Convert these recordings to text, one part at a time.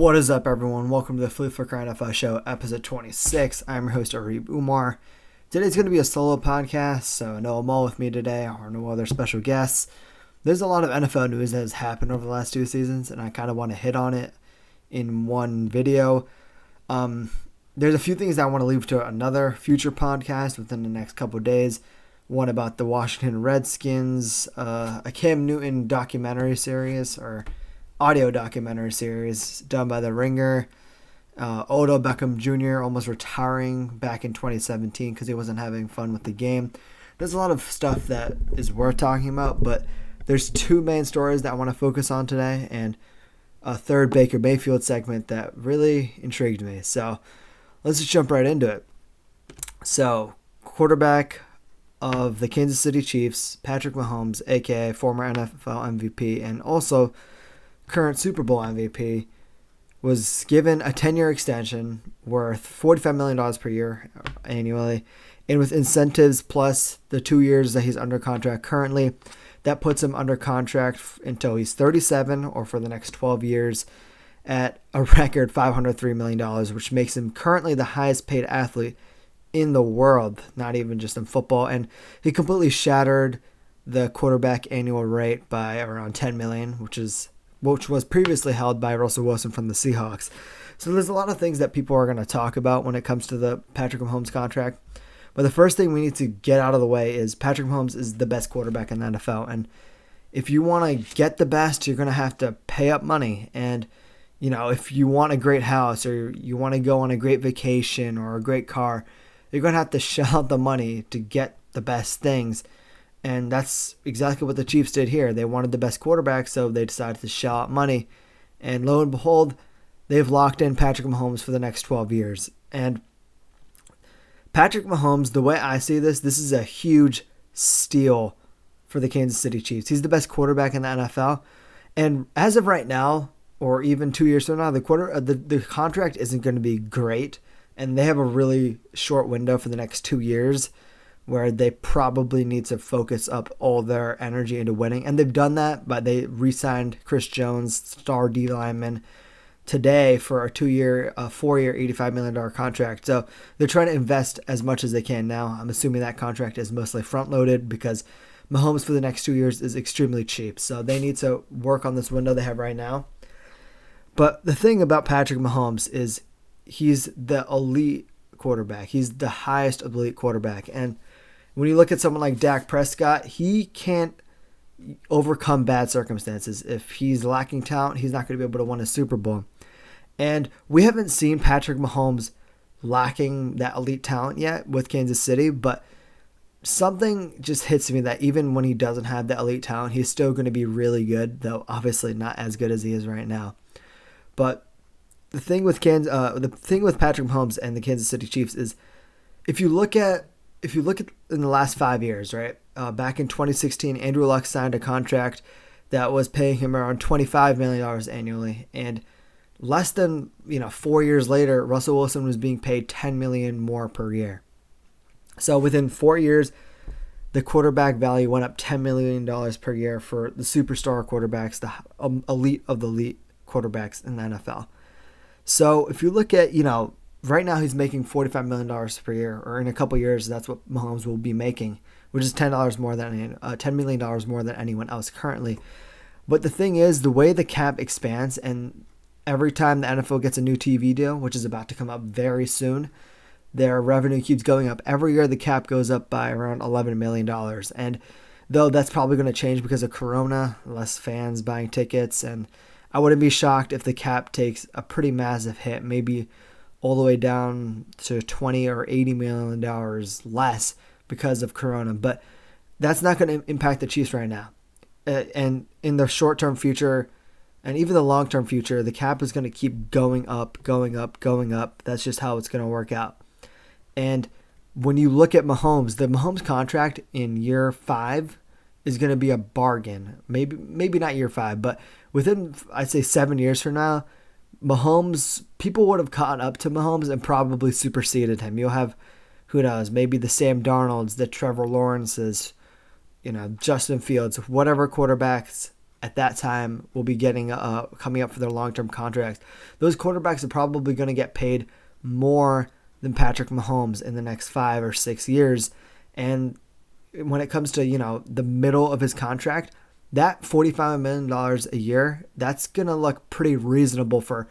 What is up, everyone? Welcome to the Fleaflicker NFL Show, episode 26. I'm your host, Arib Umar. Today's going to be a solo podcast, so no Amal with me today, or no other special guests. There's a lot of NFL news that has happened over the last two seasons, and I kind of want to hit on it in one video. There's a few things that I want to leave to another future podcast within the next couple of days. One about the Washington Redskins, a Cam Newton documentary series, or audio documentary series done by The Ringer. Odell Beckham Jr. almost retiring back in 2017 because he wasn't having fun with the game. There's a lot of stuff that is worth talking about, but there's two main stories that I want to focus on today, and a third Baker Mayfield segment that really intrigued me. So let's just jump right into it. So, quarterback of the Kansas City Chiefs, Patrick Mahomes, aka former NFL MVP and also current Super Bowl MVP, was given a 10-year extension worth $45 million per year annually, and with incentives plus the 2 years that he's under contract currently, that puts him under contract until he's 37 or for the next 12 years at a record $503 million, which makes him currently the highest paid athlete in the world, not even just in football. And he completely shattered the quarterback annual rate by around $10 million, which was previously held by Russell Wilson from the Seahawks. So there's a lot of things that people are going to talk about when it comes to the Patrick Mahomes contract. But the first thing we need to get out of the way is Patrick Mahomes is the best quarterback in the NFL. And if you want to get the best, you're going to have to pay up money. And, you know, if you want a great house or you want to go on a great vacation or a great car, you're going to have to shell out the money to get the best things. And that's exactly what the Chiefs did here. They wanted the best quarterback, so they decided to shell out money. And lo and behold, they've locked in Patrick Mahomes for the next 12 years. And Patrick Mahomes, the way I see this is a huge steal for the Kansas City Chiefs. He's the best quarterback in the NFL. And as of right now, or even 2 years from now, the contract isn't going to be great. And they have a really short window for the next 2 years where they probably need to focus up all their energy into winning. And they've done that, but they re-signed Chris Jones, star D lineman, today for a 4-year, $85 million contract. So they're trying to invest as much as they can now. I'm assuming that contract is mostly front-loaded because Mahomes for the next 2 years is extremely cheap. So they need to work on this window they have right now. But the thing about Patrick Mahomes is he's the elite quarterback. He's the highest elite quarterback. And when you look at someone like Dak Prescott, he can't overcome bad circumstances. If he's lacking talent, he's not going to be able to win a Super Bowl. And we haven't seen Patrick Mahomes lacking that elite talent yet with Kansas City, but something just hits me that even when he doesn't have that elite talent, he's still going to be really good, though obviously not as good as he is right now. But the thing with Patrick Mahomes and the Kansas City Chiefs is if you look at in the last 5 years, right? Back in 2016, Andrew Luck signed a contract that was paying him around $25 million annually, and less than 4 years later, Russell Wilson was being paid $10 million more per year. So within 4 years, the quarterback value went up $10 million per year for the superstar quarterbacks, the elite of the elite quarterbacks in the NFL. So if you look at, right now he's making $45 million per year, or in a couple years, that's what Mahomes will be making, which is $10 million more than anyone else currently. But the thing is, the way the cap expands, and every time the NFL gets a new TV deal, which is about to come up very soon, their revenue keeps going up. Every year the cap goes up by around $11 million. And though that's probably going to change because of Corona, less fans buying tickets, and I wouldn't be shocked if the cap takes a pretty massive hit, maybe all the way down to $20 or $80 million less because of Corona. But that's not going to impact the Chiefs right now. And in the short-term future, and even the long-term future, the cap is going to keep going up. That's just how it's going to work out. And when you look at Mahomes, the Mahomes contract in year 5 is going to be a bargain. Maybe not year 5, but within, I'd say 7 years from now, Mahomes, people would have caught up to Mahomes and probably superseded him. You'll have, who knows, maybe the Sam Darnolds, the Trevor Lawrences, Justin Fields, whatever quarterbacks at that time will be getting coming up for their long-term contracts. Those quarterbacks are probably going to get paid more than Patrick Mahomes in the next 5 or 6 years. And when it comes to, the middle of his contract, that $45 million a year, that's going to look pretty reasonable for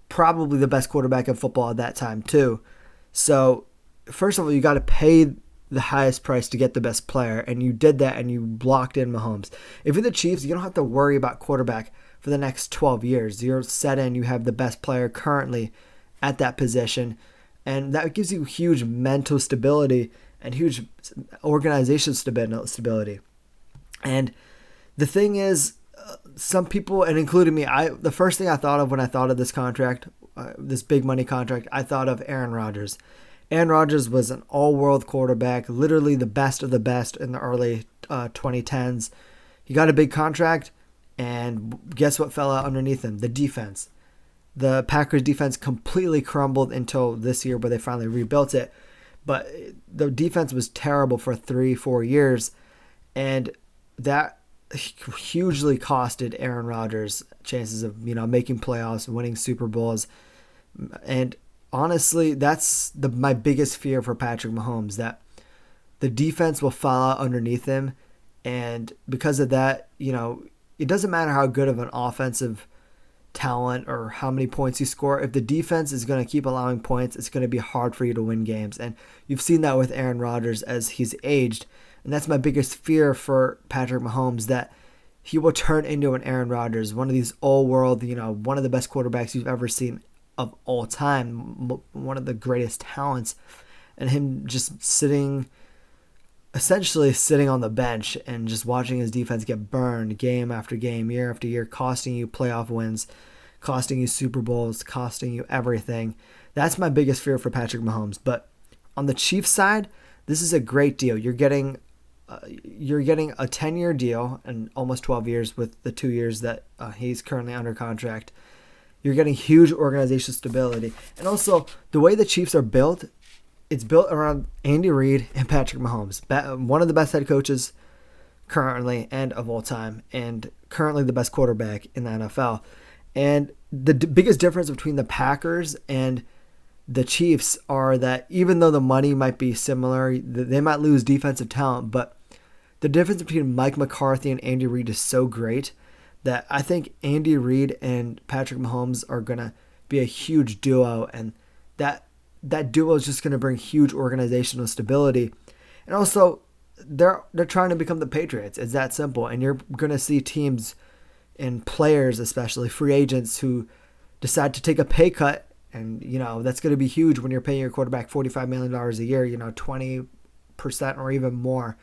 probably the best quarterback in football at that time too. So first of all, you got to pay the highest price to get the best player, and you did that, and you blocked in Mahomes. If you're the Chiefs, you don't have to worry about quarterback for the next 12 years. You're set in, you have the best player currently at that position, and that gives you huge mental stability and huge organization stability. And the thing is, some people, and including me, the first thing I thought of when I thought of this contract, this big money contract, I thought of Aaron Rodgers. Aaron Rodgers was an all-world quarterback, literally the best of the best in the early 2010s. He got a big contract, and guess what fell out underneath him? The defense. The Packers defense completely crumbled until this year where they finally rebuilt it. But the defense was terrible for 3-4 years, and that hugely costed Aaron Rodgers chances of, making playoffs, winning Super Bowls. And honestly, that's my biggest fear for Patrick Mahomes, that the defense will fall out underneath him. And because of that, it doesn't matter how good of an offensive talent or how many points you score. If the defense is going to keep allowing points, it's going to be hard for you to win games. And you've seen that with Aaron Rodgers as he's aged. And that's my biggest fear for Patrick Mahomes, that he will turn into an Aaron Rodgers, one of these all-world, one of the best quarterbacks you've ever seen of all time, one of the greatest talents, and him just essentially sitting on the bench and just watching his defense get burned game after game, year after year, costing you playoff wins, costing you Super Bowls, costing you everything. That's my biggest fear for Patrick Mahomes. But on the Chiefs side, this is a great deal. You're getting a 10-year deal and almost 12 years with the 2 years that he's currently under contract. You're getting huge organizational stability. And also, the way the Chiefs are built, it's built around Andy Reid and Patrick Mahomes, one of the best head coaches currently and of all time, and currently the best quarterback in the NFL. And the biggest difference between the Packers and the Chiefs are that even though the money might be similar, they might lose defensive talent, but the difference between Mike McCarthy and Andy Reid is so great that I think Andy Reid and Patrick Mahomes are going to be a huge duo, and that duo is just going to bring huge organizational stability. And also, they're trying to become the Patriots. It's that simple. And you're going to see teams and players, especially free agents, who decide to take a pay cut, and that's going to be huge when you're paying your quarterback $45 million a year, 20% or even more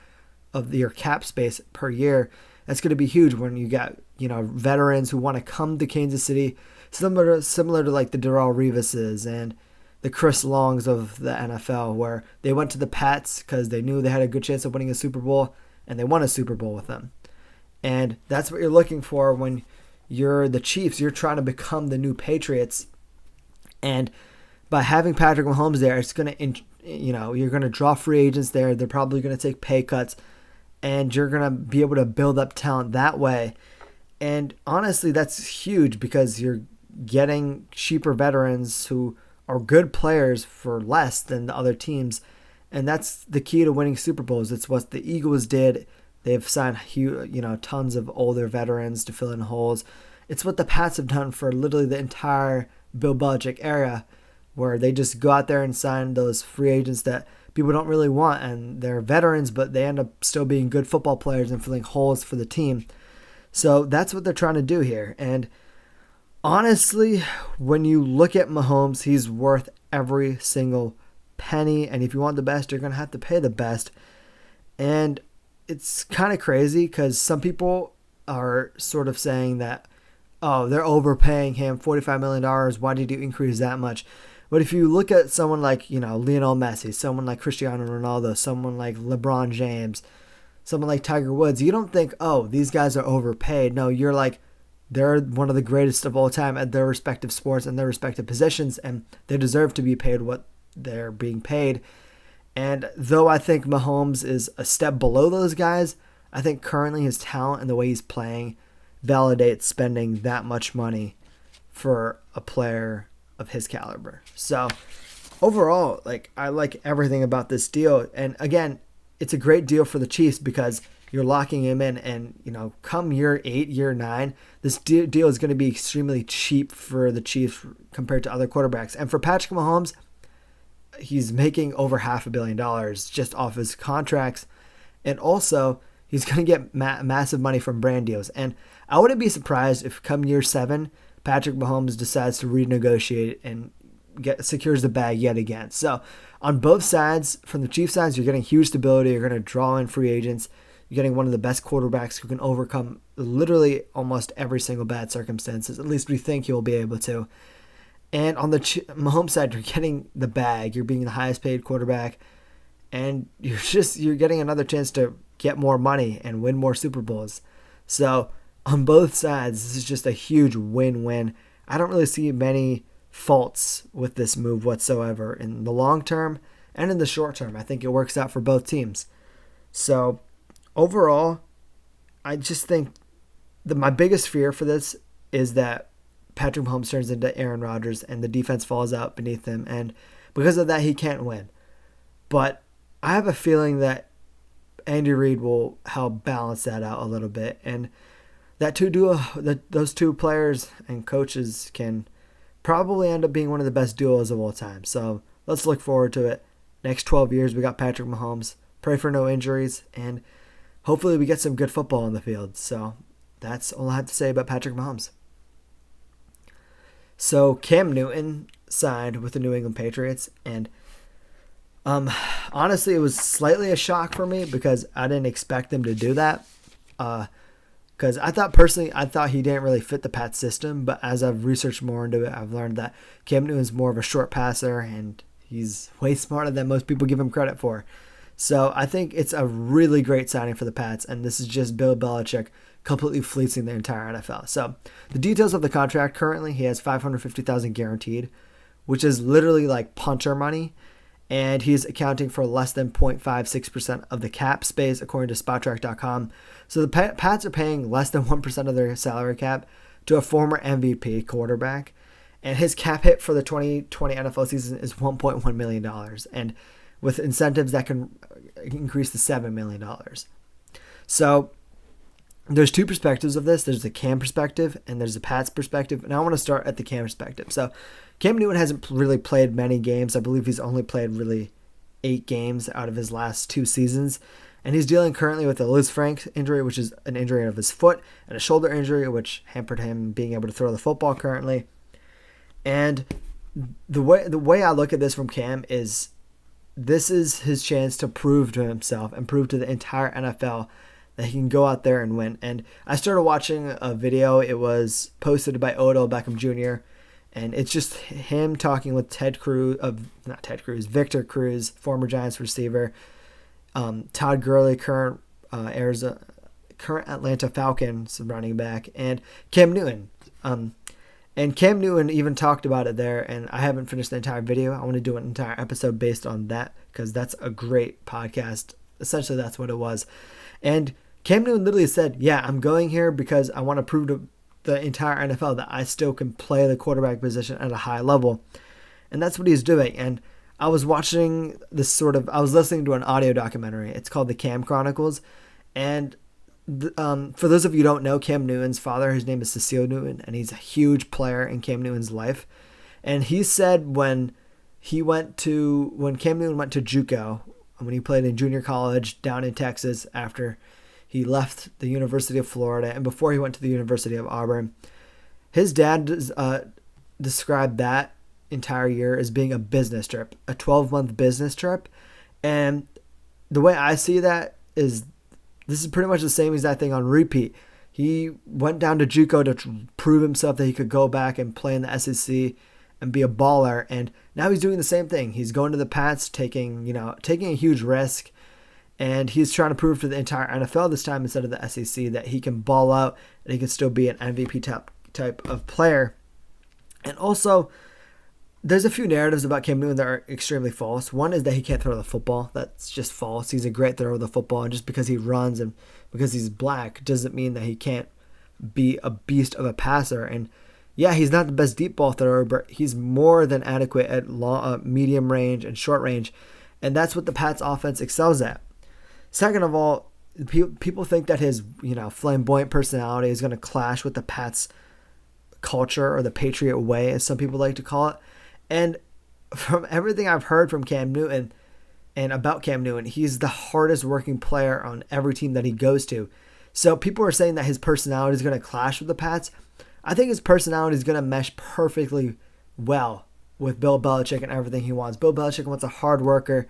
of your cap space per year. That's going to be huge when you got, veterans who want to come to Kansas City, similar to like the Darrelle Revises and the Chris Longs of the NFL, where they went to the Pats because they knew they had a good chance of winning a Super Bowl, and they won a Super Bowl with them. And that's what you're looking for when you're the Chiefs. You're trying to become the new Patriots. And by having Patrick Mahomes there, it's going to, you're going to draw free agents there. They're probably going to take pay cuts, and you're going to be able to build up talent that way. And honestly, that's huge because you're getting cheaper veterans who are good players for less than the other teams. And that's the key to winning Super Bowls. It's what the Eagles did. They've signed, tons of older veterans to fill in holes. It's what the Pats have done for literally the entire Bill Belichick era, where they just go out there and sign those free agents that people don't really want, and they're veterans, but they end up still being good football players and filling holes for the team. So that's what they're trying to do here. And honestly, when you look at Mahomes, he's worth every single penny. And if you want the best, you're going to have to pay the best. And it's kind of crazy because some people are sort of saying that, oh, they're overpaying him $45 million. Why did you increase that much? But if you look at someone like, Lionel Messi, someone like Cristiano Ronaldo, someone like LeBron James, someone like Tiger Woods, you don't think, oh, these guys are overpaid. No, you're like, they're one of the greatest of all time at their respective sports and their respective positions, and they deserve to be paid what they're being paid. And though I think Mahomes is a step below those guys, I think currently his talent and the way he's playing, validates spending that much money for a player of his caliber. So overall, I like everything about this deal. And again, it's a great deal for the Chiefs because you're locking him in, and come year 8, year 9, this deal is going to be extremely cheap for the Chiefs compared to other quarterbacks. And for Patrick Mahomes, he's making over $500 million just off his contracts, and also he's going to get massive money from brand deals. And I wouldn't be surprised if come year 7, Patrick Mahomes decides to renegotiate and secures the bag yet again. So on both sides, from the Chiefs sides, you're getting huge stability. You're going to draw in free agents. You're getting one of the best quarterbacks who can overcome literally almost every single bad circumstances. At least we think he'll be able to. And on the Mahomes side, you're getting the bag. You're being the highest paid quarterback. And you're getting another chance to get more money and win more Super Bowls. So on both sides, this is just a huge win-win. I don't really see many faults with this move whatsoever in the long term and in the short term. I think it works out for both teams. So overall, I just think my biggest fear for this is that Patrick Mahomes turns into Aaron Rodgers and the defense falls out beneath him, and because of that, he can't win. But I have a feeling that Andy Reid will help balance that out a little bit, and those two players and coaches can probably end up being one of the best duos of all time. So let's look forward to it. Next 12 years, we got Patrick Mahomes. Pray for no injuries, and hopefully we get some good football on the field. So that's all I have to say about Patrick Mahomes. So Cam Newton signed with the New England Patriots, and honestly, it was slightly a shock for me because I didn't expect them to do that. Because I thought he didn't really fit the Pats system, but as I've researched more into it, I've learned that Cam Newton's more of a short passer, and he's way smarter than most people give him credit for. So I think it's a really great signing for the Pats, and this is just Bill Belichick completely fleecing the entire NFL. So the details of the contract: currently he has $550,000 guaranteed, which is literally like punter money, and he's accounting for less than 0.56% of the cap space according to Spotrac.com. So the Pats are paying less than 1% of their salary cap to a former MVP quarterback, and his cap hit for the 2020 NFL season is $1.1 million, and with incentives that can increase to $7 million. So there's two perspectives of this. There's the Cam perspective and there's the Pats perspective. And I want to start at the Cam perspective. So Cam Newton hasn't really played many games. I believe he's only played really 8 games out of his last 2 seasons. And he's dealing currently with a Liz Frank injury, which is an injury of his foot, and a shoulder injury, which hampered him being able to throw the football currently. And the way I look at this from Cam is this is his chance to prove to himself and prove to the entire NFL that he can go out there and win. And I started watching a video. It was posted by Odell Beckham Jr., and it's just him talking with Victor Cruz, former Giants receiver, Todd Gurley, current Atlanta Falcons running back, and Cam Newton. And Cam Newton even talked about it there, and I haven't finished the entire video. I want to do an entire episode based on that because that's a great podcast. Essentially, that's what it was. And Cam Newton literally said, yeah, I'm going here because I want to prove to the entire NFL that I still can play the quarterback position at a high level. And that's what he's doing. And I was watching I was listening to an audio documentary. It's called The Cam Chronicles. And for those of you who don't know, Cam Newton's father, his name is Cecile Newton, and he's a huge player in Cam Newton's life. And he said when Cam Newton went to JUCO, when he played in junior college down in Texas after he left the University of Florida and before he went to the University of Auburn, his dad described that entire year as being a business trip, a 12-month business trip. And the way I see that is this is pretty much the same exact thing on repeat. He went down to JUCO to prove himself that he could go back and play in the SEC and be a baller. And now he's doing the same thing. He's going to the Pats, taking a huge risk. And he's trying to prove to the entire NFL this time instead of the SEC that he can ball out and he can still be an MVP type of player. And also, there's a few narratives about Cam Newton that are extremely false. One is that he can't throw the football. That's just false. He's a great thrower of the football. And just because he runs and because he's black doesn't mean that he can't be a beast of a passer. And yeah, he's not the best deep ball thrower, but he's more than adequate at medium range and short range. And that's what the Pats offense excels at. Second of all, people think that his flamboyant personality is going to clash with the Pats culture, or the Patriot way, as some people like to call it. And from everything I've heard from Cam Newton and about Cam Newton, he's the hardest working player on every team that he goes to. So people are saying that his personality is going to clash with the Pats. I think his personality is going to mesh perfectly well with Bill Belichick and everything he wants. Bill Belichick wants a hard worker,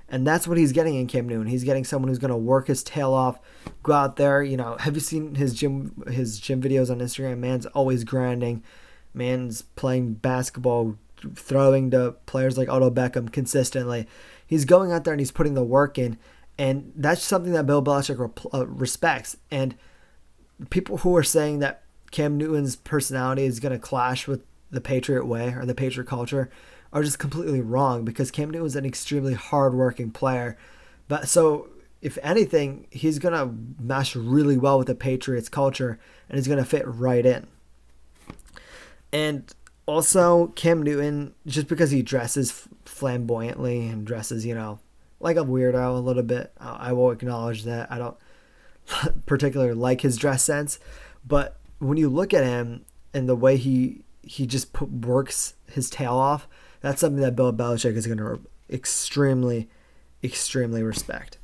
and that's what he's getting in Cam Newton. He's getting someone who's going to work his tail off, go out there. Have you seen his gym videos on Instagram? Man's always grinding. Man's playing basketball, throwing to players like Odell Beckham consistently. He's going out there and he's putting the work in, and that's something that Bill Belichick respects. And people who are saying that Cam Newton's personality is going to clash with the Patriot way or the Patriot culture are just completely wrong, because Cam Newton is an extremely hard-working player. But so, if anything, he's going to mesh really well with the Patriots culture, and he's going to fit right in. And also, Cam Newton, just because he dresses flamboyantly and dresses, like a weirdo a little bit, I will acknowledge that. I don't particularly like his dress sense, but when you look at him and the way he just works his tail off, that's something that Bill Belichick is going to extremely, extremely respect.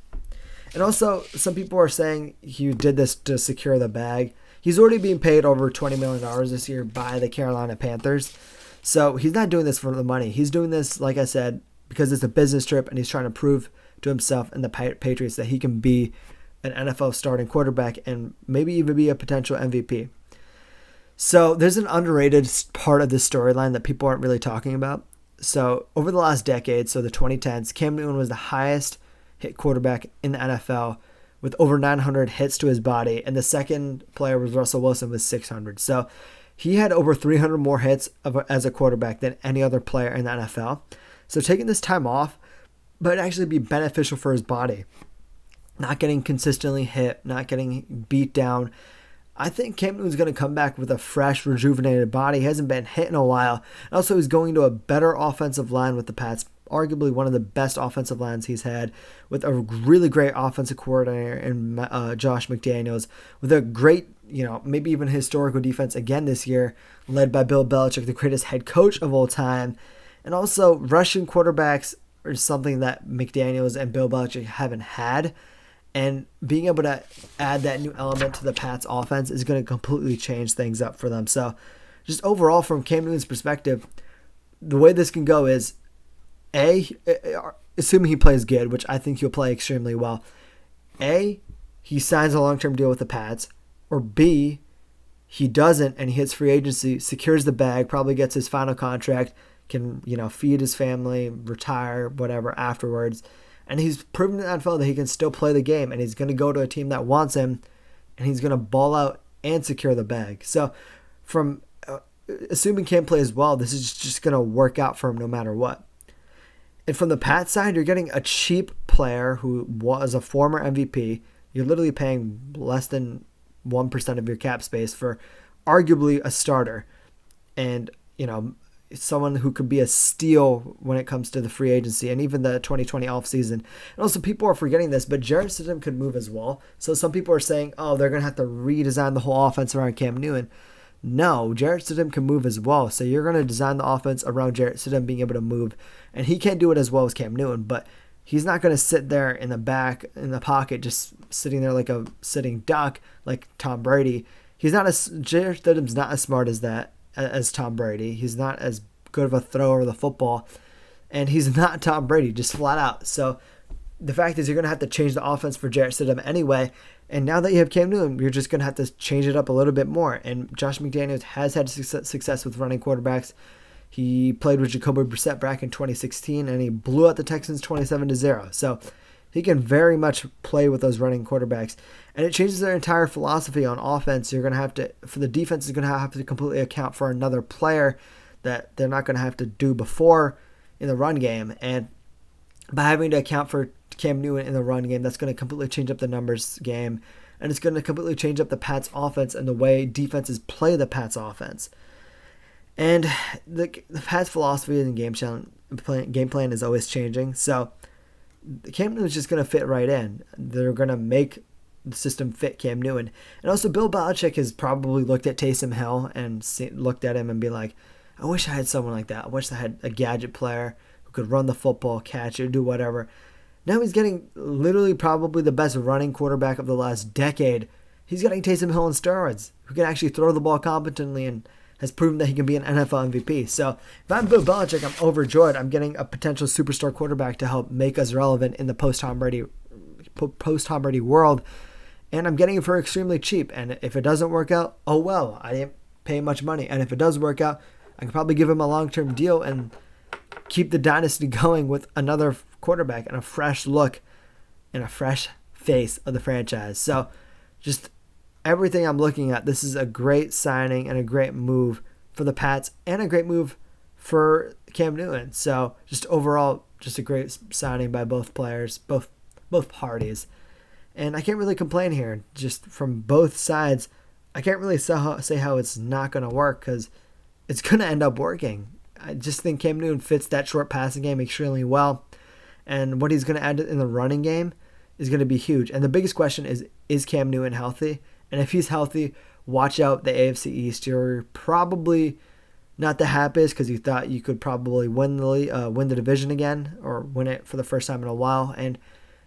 And also, some people are saying he did this to secure the bag. He's already being paid over $20 million this year by the Carolina Panthers. So he's not doing this for the money. He's doing this, like I said, because it's a business trip, and he's trying to prove to himself and the Patriots that he can be an NFL starting quarterback and maybe even be a potential MVP. So there's an underrated part of this storyline that people aren't really talking about. So over the last decade, so the 2010s, Cam Newton was the highest hit quarterback in the NFL with over 900 hits to his body, and the second player was Russell Wilson with 600. So he had over 300 more hits as a quarterback than any other player in the NFL. So taking this time off might actually be beneficial for his body. Not getting consistently hit, not getting beat down. I think Cam Newton's going to come back with a fresh, rejuvenated body. He hasn't been hit in a while. And also, he's going to a better offensive line with the Pats, arguably one of the best offensive lines he's had, with a really great offensive coordinator in Josh McDaniels, with a great, maybe even historical defense again this year, led by Bill Belichick, the greatest head coach of all time. And also, rushing quarterbacks are something that McDaniels and Bill Belichick haven't had. And being able to add that new element to the Pats offense is going to completely change things up for them. So just overall, from Cam Newton's perspective, the way this can go is, assuming he plays good, which I think he'll play extremely well, he signs a long-term deal with the Pats, or B, he doesn't and he hits free agency, secures the bag, probably gets his final contract, can feed his family, retire, whatever afterwards. And he's proven to the NFL that he can still play the game, and he's going to go to a team that wants him, and he's going to ball out and secure the bag. So from assuming Cam plays well, this is just going to work out for him no matter what. And from the Pats side, you're getting a cheap player who was a former MVP. You're literally paying less than 1% of your cap space for arguably a starter. And, someone who could be a steal when it comes to the free agency and even the 2020 offseason. And also, people are forgetting this, but Jarrett Stidham could move as well. So some people are saying, they're going to have to redesign the whole offense around Cam Newton. No, Jarrett Stidham can move as well. So you're going to design the offense around Jarrett Stidham being able to move. And he can't do it as well as Cam Newton, but he's not going to sit there in the back, in the pocket, just sitting there like a sitting duck, like Tom Brady. Jarrett Stidham's not as smart as that, as Tom Brady. He's not as good of a thrower of the football, and he's not Tom Brady, just flat out. So the fact is, you're going to have to change the offense for Jarrett Stidham anyway, and now that you have Cam Newton, you're just going to have to change it up a little bit more. And Josh McDaniels has had success with running quarterbacks. He played with Jacoby Brissett back in 2016, and he blew out the Texans 27-0. So he can very much play with those running quarterbacks. And it changes their entire philosophy on offense. You're going to have to, for the defense, is going to have to completely account for another player that they're not going to have to do before in the run game. And by having to account for Cam Newton in the run game, that's going to completely change up the numbers game. and it's going to completely change up the Pats offense and the way defenses play the Pats offense. And the Pats' philosophy and game plan is always changing. So Cam Newton's just going to fit right in. They're going to make the system fit Cam Newton. And also Bill Belichick has probably looked at Taysom Hill and looked at him and be like, I wish I had someone like that. I wish I had a gadget player who could run the football, catch it, do whatever. Now he's getting literally probably the best running quarterback of the last decade. He's getting Taysom Hill on steroids, who can actually throw the ball competently and has proven that he can be an NFL MVP. So if I'm Bill Belichick, I'm overjoyed. I'm getting a potential superstar quarterback to help make us relevant in the post-Tom Brady world. And I'm getting it for extremely cheap. And if it doesn't work out, oh well, I didn't pay much money. And if it does work out, I can probably give him a long-term deal and keep the dynasty going with another quarterback and a fresh look and a fresh face of the franchise. So just everything I'm looking at, this is a great signing and a great move for the Pats and a great move for Cam Newton. So just overall, just a great signing by both players, both parties. And I can't really complain here. Just from both sides, I can't really say how it's not going to work because it's going to end up working. I just think Cam Newton fits that short passing game extremely well. And what he's going to add in the running game is going to be huge. And the biggest question is Cam Newton healthy? And if he's healthy, watch out the AFC East. You're probably not the happiest because you thought you could probably win the division again or win it for the first time in a while. And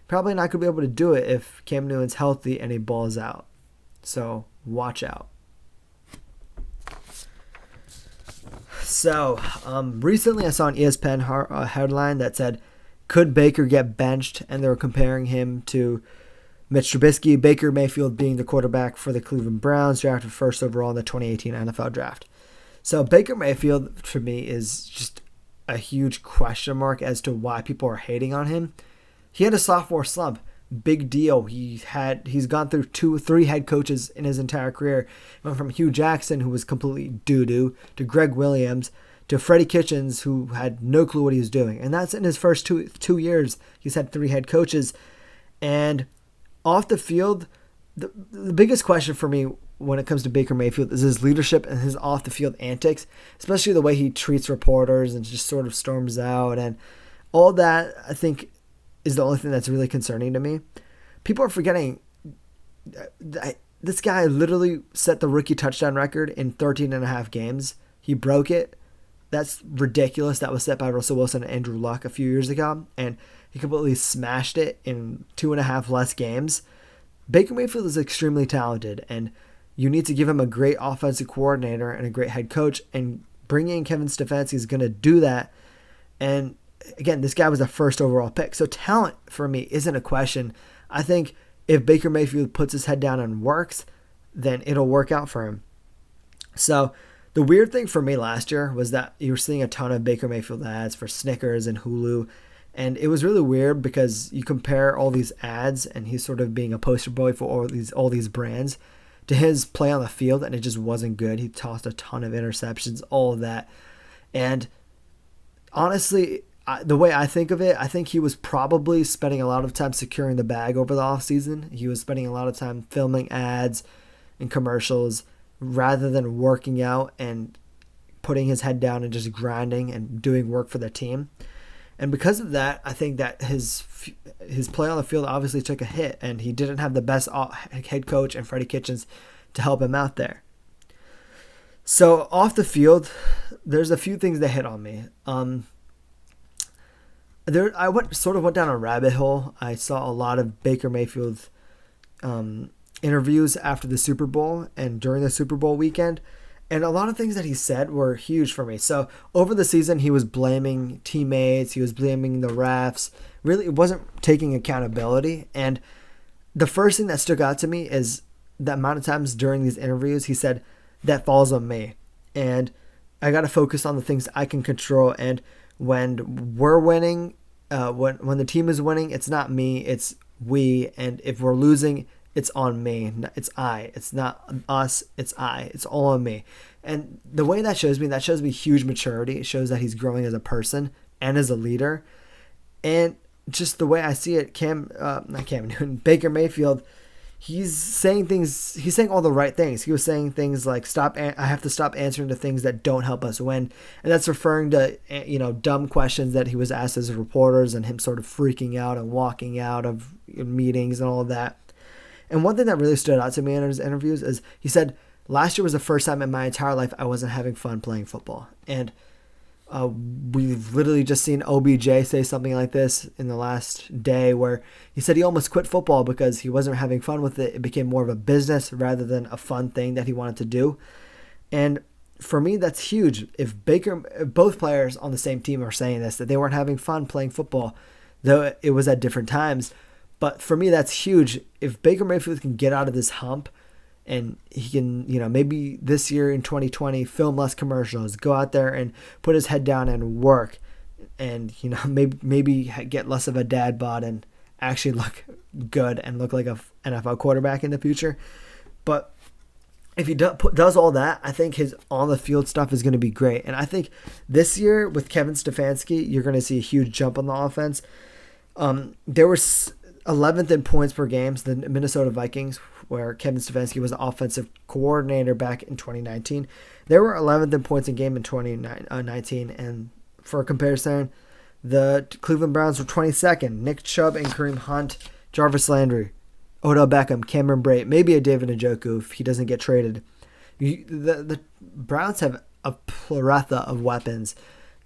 probably not going to be able to do it if Cam Newton's healthy and he balls out. So watch out. So recently I saw an ESPN headline that said, could Baker get benched? And they were comparing him to Mitch Trubisky, Baker Mayfield being the quarterback for the Cleveland Browns, drafted first overall in the 2018 NFL Draft. So Baker Mayfield, for me, is just a huge question mark as to why people are hating on him. He had a sophomore slump. Big deal. He's gone through 2-3 head coaches in his entire career. He went from Hugh Jackson, who was completely doo-doo, to Greg Williams, to Freddie Kitchens, who had no clue what he was doing. And that's in his first two years. He's had 3 head coaches. And off the field, the biggest question for me when it comes to Baker Mayfield is his leadership and his off-the-field antics, especially the way he treats reporters and just sort of storms out. And all that, I think, is the only thing that's really concerning to me. People are forgetting that this guy literally set the rookie touchdown record in 13 and a half games. He broke it. That's ridiculous. That was set by Russell Wilson and Andrew Luck a few years ago, and he completely smashed it in 2.5 less games. Baker Mayfield is extremely talented, and you need to give him a great offensive coordinator and a great head coach, and bringing in Kevin Stefanski is going to do that. And again, this guy was a first overall pick, so talent for me isn't a question. I think if Baker Mayfield puts his head down and works, then it'll work out for him. So the weird thing for me last year was that you were seeing a ton of Baker Mayfield ads for Snickers and Hulu, and it was really weird because you compare all these ads and he's sort of being a poster boy for all these brands to his play on the field, and it just wasn't good. He tossed a ton of interceptions, all of that. And honestly, the way I think of it, I think he was probably spending a lot of time securing the bag over the offseason. He was spending a lot of time filming ads and commercials rather than working out and putting his head down and just grinding and doing work for the team. And because of that, I think that his play on the field obviously took a hit, and he didn't have the best head coach and Freddie Kitchens to help him out there. So off the field, there's a few things that hit on me. I went down a rabbit hole. I saw a lot of Baker Mayfield interviews after the Super Bowl and during the Super Bowl weekend, and a lot of things that he said were huge for me. So over the season, he was blaming teammates, he was blaming the refs. Really, it wasn't taking accountability. And the first thing that stuck out to me is the amount of times during these interviews he said, "That falls on me, and I got to focus on the things I can control." And when we're winning, when the team is winning, it's not me, it's we. And if we're losing, it's on me. It's I. It's not us. It's I. It's all on me. And the way that shows me huge maturity. It shows that he's growing as a person and as a leader. And just the way I see it, Baker Mayfield, he's saying all the right things. He was saying things like, I have to stop answering to things that don't help us win. And that's referring to, dumb questions that he was asked as reporters and him sort of freaking out and walking out of meetings and all of that. And one thing that really stood out to me in his interviews is he said, last year was the first time in my entire life I wasn't having fun playing football. And we've literally just seen OBJ say something like this in the last day, where he said he almost quit football because he wasn't having fun with it. It became more of a business rather than a fun thing that he wanted to do. And for me, that's huge. If both players on the same team are saying this, that they weren't having fun playing football, though it was at different times. But for me, that's huge. If Baker Mayfield can get out of this hump, and he can, maybe this year in 2020, film less commercials, go out there and put his head down and work, and, maybe get less of a dad bod and actually look good and look like a NFL quarterback in the future. But if he does all that, I think his on-the-field stuff is going to be great. And I think this year with Kevin Stefanski, you're going to see a huge jump on the offense. There were 11th in points per game, the Minnesota Vikings, where Kevin Stefanski was the offensive coordinator back in 2019. They were 11th in points in game in 2019. And for comparison, the Cleveland Browns were 22nd. Nick Chubb and Kareem Hunt, Jarvis Landry, Odell Beckham, Cameron Brate, maybe a David Njoku if he doesn't get traded. The Browns have a plethora of weapons,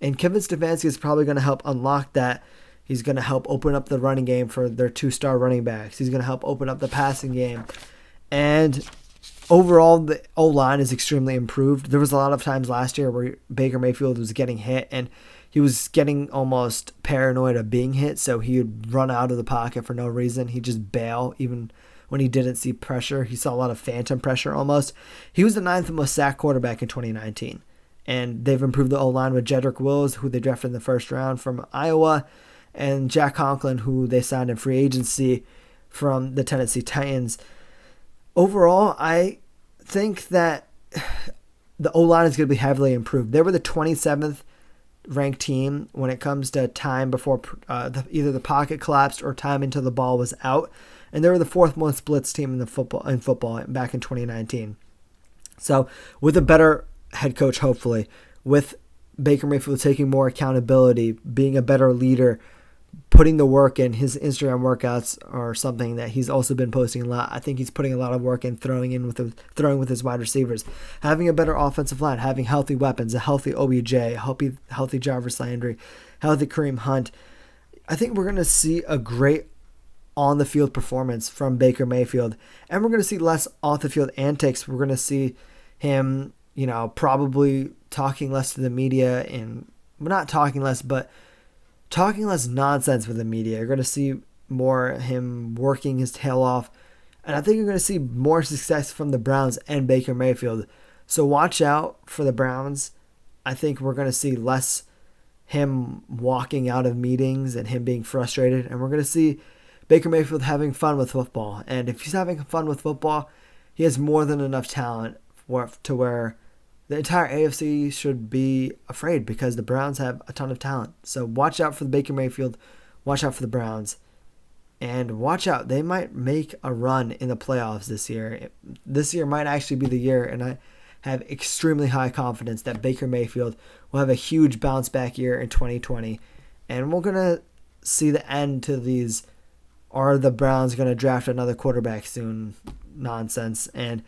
and Kevin Stefanski is probably going to help unlock that. He's going to help open up the running game for their 2-star running backs. He's going to help open up the passing game. And overall, the O-line is extremely improved. There was a lot of times last year where Baker Mayfield was getting hit, and he was getting almost paranoid of being hit, so he would run out of the pocket for no reason. He'd just bail, even when he didn't see pressure. He saw a lot of phantom pressure almost. He was the 9th most sacked quarterback in 2019. And they've improved the O-line with Jedrick Wills, who they drafted in the first round from Iowa, and Jack Conklin, who they signed in free agency from the Tennessee Titans. Overall, I think that the O-line is going to be heavily improved. They were the 27th ranked team when it comes to time before either the pocket collapsed or time until the ball was out, and they were the 4th most blitzed team in football back in 2019. So with a better head coach, hopefully, with Baker Mayfield taking more accountability, being a better leader, putting the work in. His Instagram workouts are something that he's also been posting a lot. I think he's putting a lot of work in throwing with his wide receivers, having a better offensive line, having healthy weapons, a healthy OBJ, a healthy Jarvis Landry, healthy Kareem Hunt. I think we're going to see a great on-the-field performance from Baker Mayfield, and we're going to see less off-the-field antics. We're going to see him, probably talking less to the media, and not talking less, but talking less nonsense with the media. You're going to see more him working his tail off. And I think you're going to see more success from the Browns and Baker Mayfield. So watch out for the Browns. I think we're going to see less him walking out of meetings and him being frustrated. And we're going to see Baker Mayfield having fun with football. And if he's having fun with football, he has more than enough talent to where the entire AFC should be afraid, because the Browns have a ton of talent. So watch out for the Baker Mayfield. Watch out for the Browns. And watch out. They might make a run in the playoffs this year. This year might actually be the year, and I have extremely high confidence that Baker Mayfield will have a huge bounce back year in 2020. And we're going to see the end to these, are the Browns going to draft another quarterback soon nonsense. And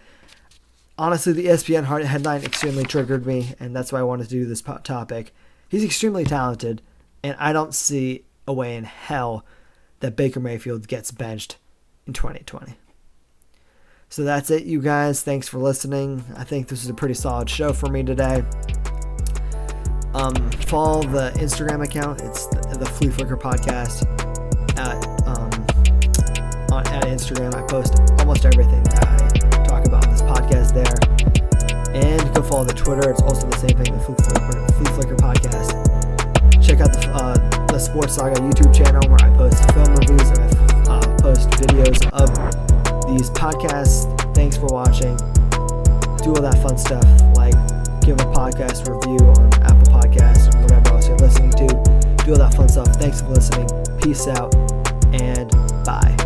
honestly, the ESPN headline extremely triggered me, and that's why I wanted to do this topic. He's extremely talented, and I don't see a way in hell that Baker Mayfield gets benched in 2020. So that's it, you guys. Thanks for listening. I think this is a pretty solid show for me today. Follow the Instagram account. It's the Fleaflicker podcast at Instagram. I post almost everything that I talk about on this podcast there. And go follow the Twitter. It's also the same thing, the Fleaflicker podcast. Check out the Sports Saga YouTube channel, where I post film reviews and I post videos of these podcasts. Thanks for watching. Do all that fun stuff, like give a podcast review on Apple Podcasts or whatever else you're listening to. Do all that fun stuff. Thanks for listening. Peace out and bye.